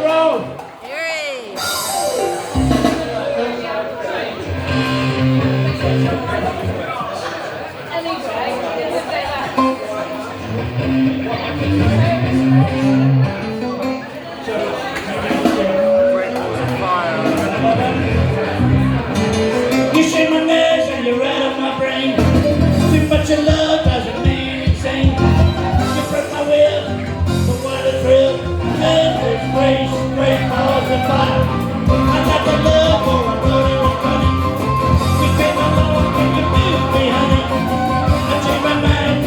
roll. Yay! You shake my nerves and you rattle my brain. Too much of love drives a man insane. You broke my will, but what a thrill. Goodness gracious, great balls of fire. I got the love for a roadie was funny. You came along and you moved me, honey. I changed my mind,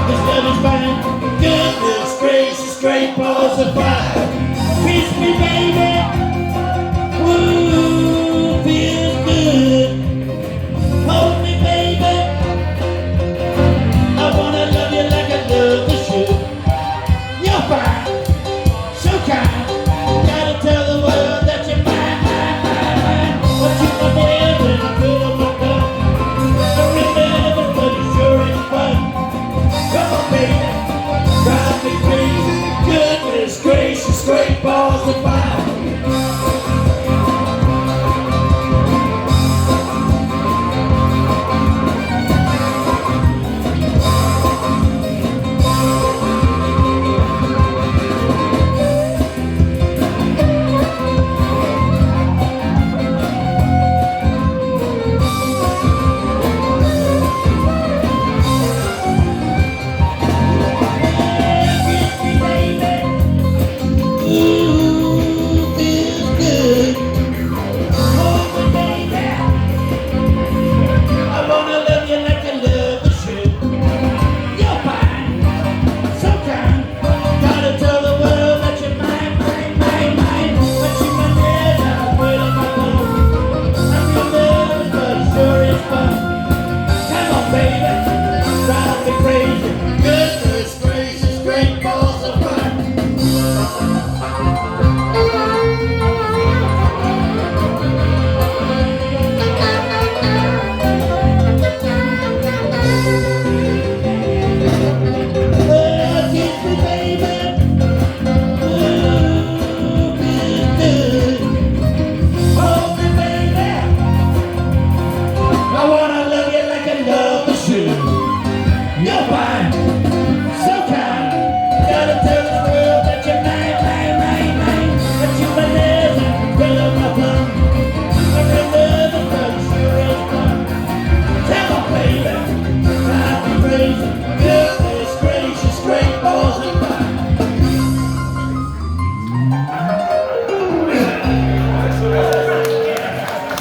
this love is fine. Goodness gracious, great balls of fire. Kiss me, baby. Woo, feels good. Hold me, baby. I wanna love you like I love the shoe. You're fine, so kind. Gotta tell the world that you're mine, mine, mine, mine. But you my nails and I fill up my cup. I remember, but it sure is fun. Come on, baby, drive me crazy. Goodness gracious, great balls of fire.